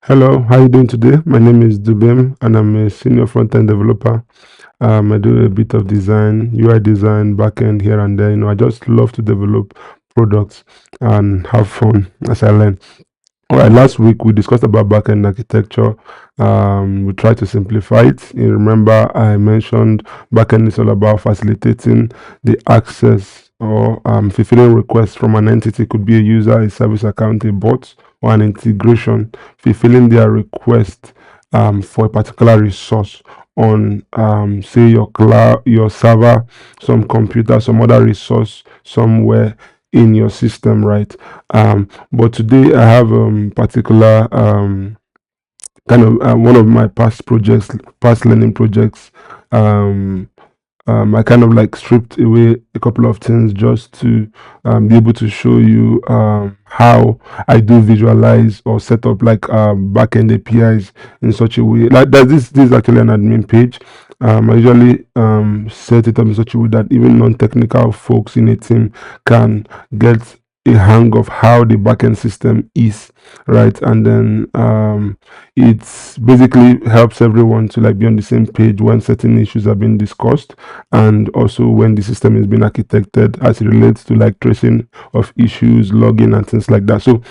Hello, how you doing today? My name is Dubem and I'm a senior front-end developer. I do a bit of design, UI design, backend here and there. I just love to develop products and have fun as I learn. All right, last week we discussed about backend architecture. We tried to simplify it. You remember I mentioned backend is all about facilitating the access or fulfilling requests from an entity. Could be a user, a service account, a bot, or an integration, fulfilling their request for a particular resource on say your cloud, your server, some computer, some other resource somewhere in your system, right? But today I have particular kind of one of my past projects, past learning projects. Um, I kind of like stripped away a couple of things just to be able to show you how I do visualize or set up like backend APIs in such a way. Like that, this is actually an admin page. I usually set it up in such a way that even non-technical folks in a team can get a hang of how the backend system is, right? And then it's basically helps everyone to like be on the same page when certain issues are being discussed, and also when the system is being architected as it relates to like tracing of issues, logging, and things like that. So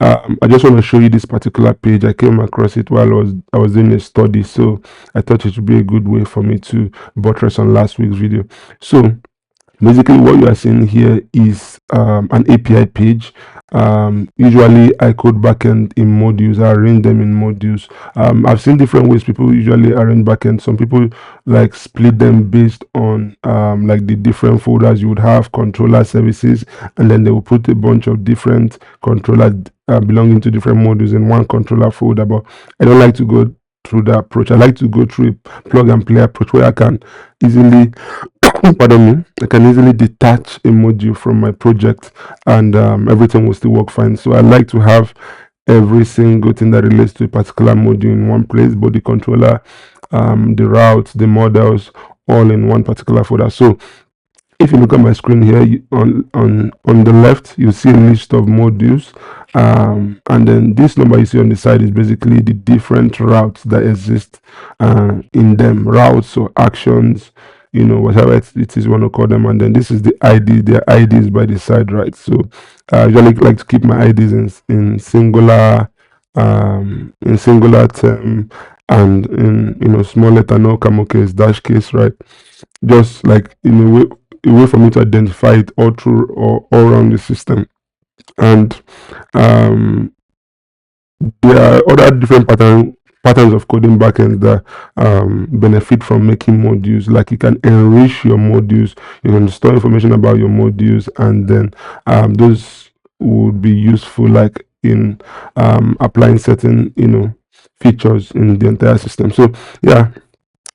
I just want to show you this particular page. I came across it while I was doing a study, so I thought it would be a good way for me to buttress on last week's video. So basically what you are seeing here is an API page. Usually I code backend in modules. I arrange them in modules. I've seen different ways people usually arrange backend. Some people like split them based on like the different folders you would have, controller services, and then they will put a bunch of different controllers belonging to different modules in one controller folder. But I don't like to go through that approach. I like to go through a plug and play approach where I can easily pardon me, I can easily detach a module from my project, and everything will still work fine. So I like to have every single thing that relates to a particular module in one place, but the controller, the routes, the models, all in one particular folder. So if you look at my screen here, on the left you see a list of modules, and then this number you see on the side is basically the different routes that exist in them, routes or actions, whatever it is you want to call them. And then this is the id, their IDs by the side, right? So I usually like to keep my IDs in singular term, and in small letter, no camel case, dash case, right? Just like in a way for me to identify it all through or all around the system. And um, there are other different patterns of coding backends that benefit from making modules. Like you can enrich your modules, you can store information about your modules, and then those would be useful like in applying certain features in the entire system. So yeah,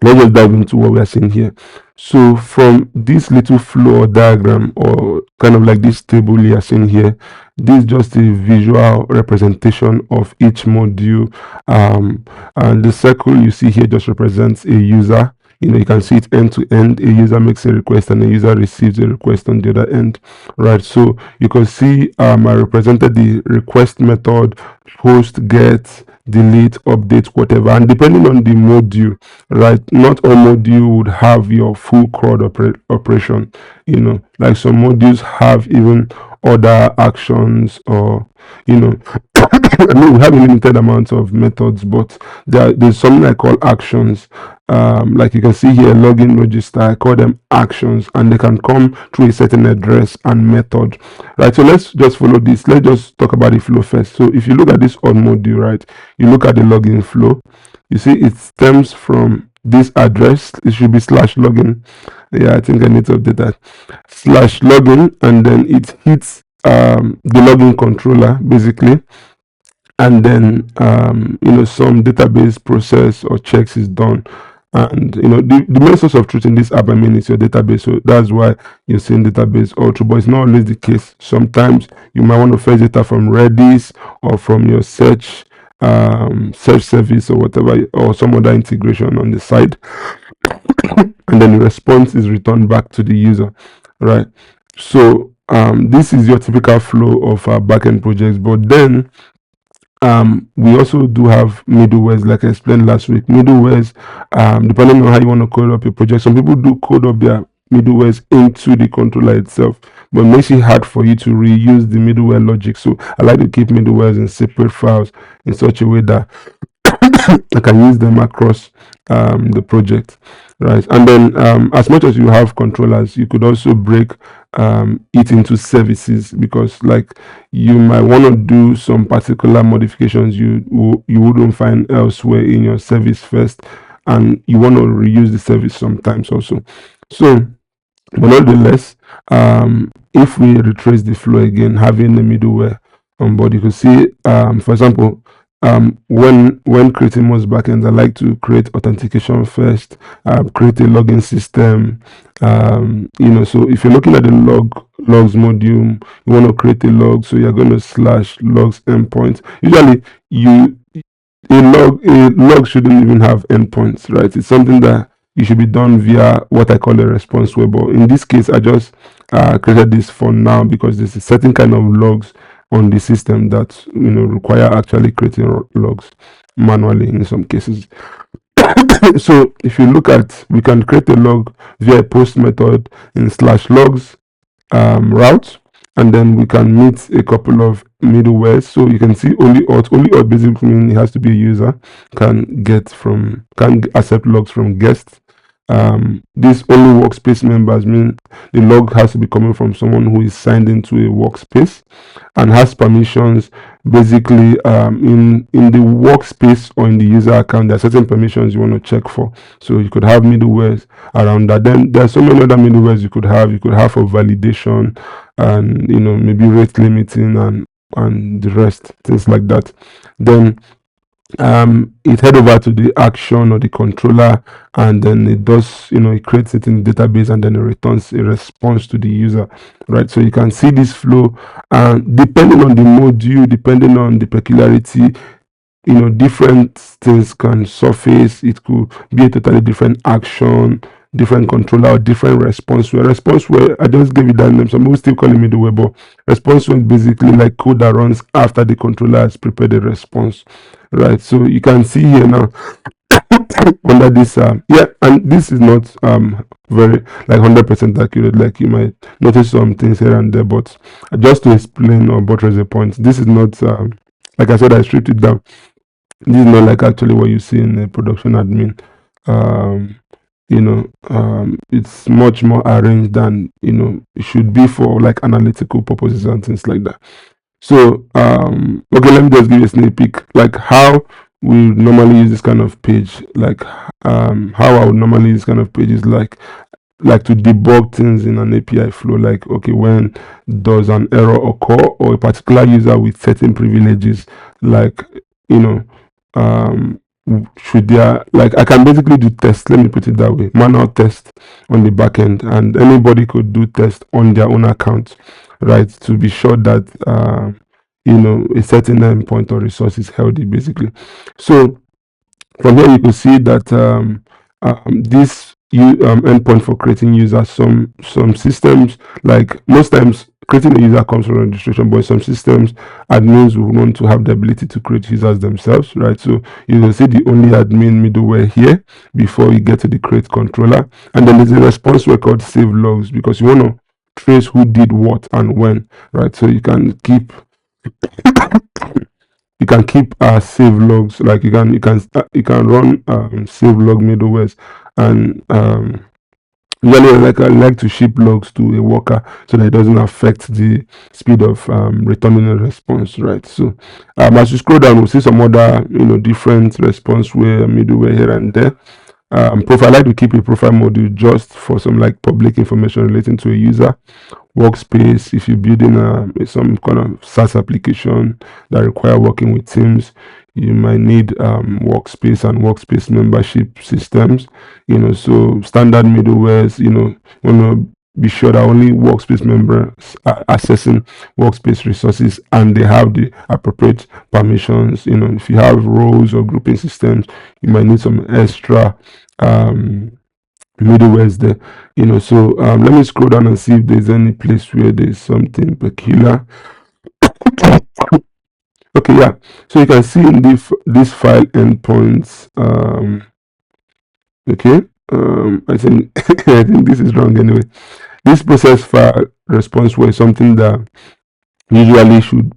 let's just dive into what we are seeing here. So from this little flow diagram, or kind of like this table you are seeing here, this is just a visual representation of each module, and the circle you see here just represents a user. You can see it end to end. A user makes a request and a user receives a request on the other end, right? So you can see I represented the request method, post, get, delete, update, whatever, and depending on the module, right? Not all module would have your full CRUD operation. Like some modules have even other actions, or I mean, we have a limited amount of methods, but there's something I call actions. Like you can see here, login, register, I call them actions, and they can come through a certain address and method, right? So let's just follow this. Let's just talk about the flow first. So if you look at this on module, right, you look at the login flow, you see it stems from this address. It should be slash login. Yeah, I think I need to update that. Slash login, and then it hits the login controller basically, and then some database process or checks is done. And the main source of truth in this app, I mean, is your database. So that's why you're seeing database all through, but it's not always the case. Sometimes you might want to fetch data from Redis or from your search service or whatever, or some other integration on the side, and then the response is returned back to the user, right? So this is your typical flow of backend projects. But then We also do have middlewares, like I explained last week. Middlewares, depending on how you want to code up your project, some people do code up their middlewares into the controller itself, but it makes it hard for you to reuse the middleware logic. So I like to keep middlewares in separate files in such a way that I can use them across the project, right? And then as much as you have controllers, you could also break it into services, because like you might want to do some particular modifications you wouldn't find elsewhere in your service first, and you want to reuse the service sometimes also. So but nonetheless, if we retrace the flow again, having a middleware on board, you could see, for example, when creating most backends, I like to create authentication first, create a login system. So if you're looking at the logs module, you want to create a log, so you're going to slash logs endpoint. Usually, you a log shouldn't even have endpoints, right? It's something that you should be done via what I call a response web. But in this case, I just created this for now because there's a certain kind of logs on the system that require actually creating logs manually in some cases. So if you look at, we can create a log via a post method in slash logs route, and then we can meet a couple of middlewares. So you can see only auth basically means it has to be a user can accept logs from guests. This only workspace members mean the log has to be coming from someone who is signed into a workspace and has permissions. Basically, in the workspace or in the user account, there are certain permissions you want to check for. So you could have middlewares around that. Then there are so many other middlewares you could have. You could have for validation and maybe rate limiting and the rest, things like that. Then it head over to the action or the controller, and then it does, it creates it in the database, and then it returns a response to the user, right? So you can see this flow, and depending on the module, depending on the peculiarity, different things can surface. It could be a totally different action, different controller, or different response where I just gave it that name. Some people still call it middleware, but response is basically like code that runs after the controller has prepared the response, right? So you can see here now under this and this is not very like 100% accurate, like you might notice some things here and there, but just to explain or buttress a point, this is not like I said, I stripped it down. This is not like actually what you see in a production admin. um it's much more arranged than it should be for like analytical purposes and things like that. So okay, let me just give you a sneak peek like how we normally use this kind of page. Like how I would normally use this kind of page is like to debug things in an API flow. Like, okay, when does an error occur or a particular user with certain privileges, like you know should there, like I can basically do tests, let me put it that way, manual test on the back end, and anybody could do test on their own account, right, to be sure that a certain endpoint or resource is healthy basically. So from here you can see that this endpoint for creating users, some systems, like most times creating a user comes from registration, but in some systems admins will want to have the ability to create users themselves, right? So you will see the only admin middleware here before you get to the create controller, and then there's a response record save logs, because you want to trace who did what and when, right? So you can keep save logs, like you can run save log middlewares, and usually I like to ship logs to a worker so that it doesn't affect the speed of returning a response, right? So as you scroll down, we'll see some other different response where middleware here and there. Profile, I like to keep a profile module just for some like public information relating to a user. Workspace, if you're building some kind of SaaS application that require working with teams, you might need workspace and workspace membership systems. So standard middlewares, want to be sure that only workspace members are accessing workspace resources and they have the appropriate permissions. If you have roles or grouping systems, you might need some extra middlewares there. So let me scroll down and see if there's any place where there's something peculiar. Okay, yeah. So you can see in this file endpoints. Okay. I think I think this is wrong anyway. This process file response was something that usually should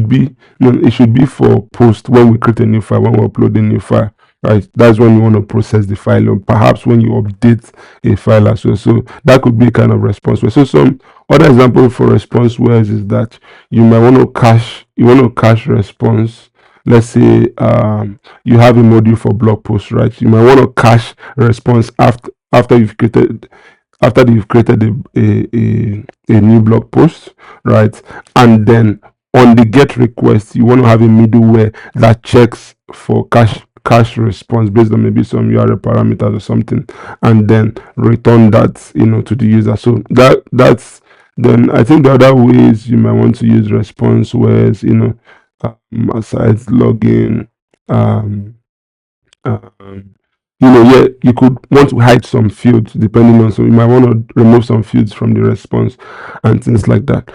be no, it should be for post when we create a new file, when we upload a new file, right? That's when you want to process the file, or perhaps when you update a file as well. So that could be kind of response where. So some other example for response wares is that you want to cache response. Let's say you have a module for blog post, right? You might want to cache response after you've created a new blog post, right? And then on the get request, you want to have a middleware that checks for cache response based on maybe some URL parameters or something, and then return that to the user. So that's then I think the other ways you might want to use response was aside login, um, um, yeah, you could want to hide some fields depending on, so you might want to remove some fields from the response and things like that.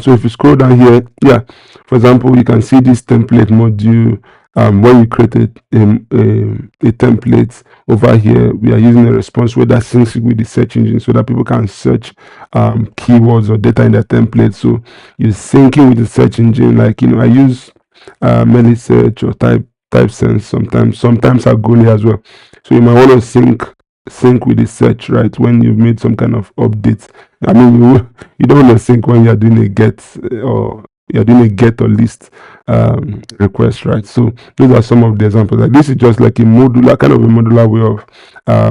So if you scroll down here, yeah, for example, you can see this template module. When we created a template over here, we are using a response where that syncs with the search engine so that people can search keywords or data in the template. So you're syncing with the search engine. Like I use Search or type sense sometimes Agoli as well. So you might want to sync with the search, right? When you've made some kind of update. I mean, you don't want to sync when you're doing a get or you're doing a get or list request, right? So those are some of the examples. Like this is just like a modular way of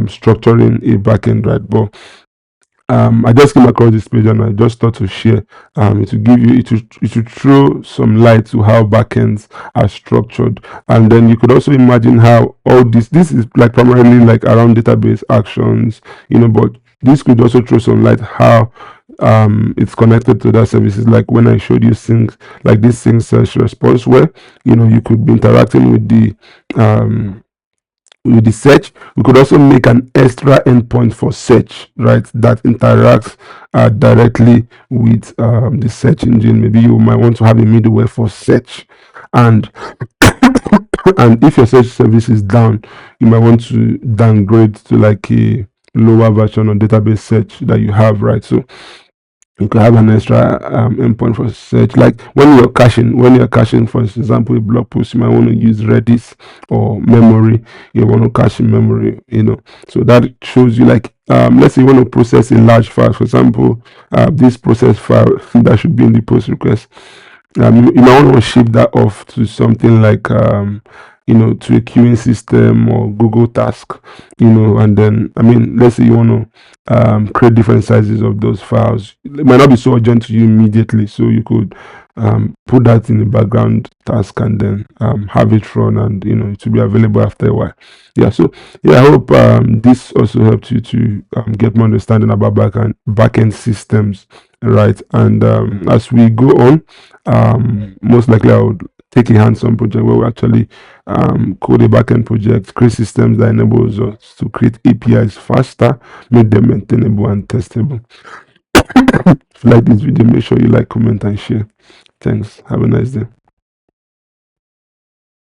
structuring a backend, right? But I just came across this page and I just thought to share. It will give you it will throw some light to how backends are structured, and then you could also imagine how all this is like primarily like around database actions, but this could also throw some light how it's connected to that services. Like when I showed you things like this thing search response, where you could be interacting with the search. We could also make an extra endpoint for search, right, that interacts directly with the search engine. Maybe you might want to have a middleware for search, and and if your search service is down, you might want to downgrade to like a lower version of database search that you have, right? So you could have an extra endpoint for search. Like when you're caching, for example, a blog post, you might want to use Redis or memory. You want to cache in memory, So that shows you, like, let's say you want to process a large file. For example, this process file that should be in the post request. You might want to ship that off to something like to a queuing system or Google Task, and then let's say you want to create different sizes of those files. It might not be so urgent to you immediately, so you could put that in the background task and then have it run, and it will be available after a while. Yeah, so yeah, I hope this also helped you to get more understanding about backend systems, right? And as we go on, most likely I would take a hands-on project where we actually code a backend project, create systems that enables us to create APIs faster, make them maintainable and testable. If you like this video, make sure you like, comment, and share. Thanks. Have a nice day.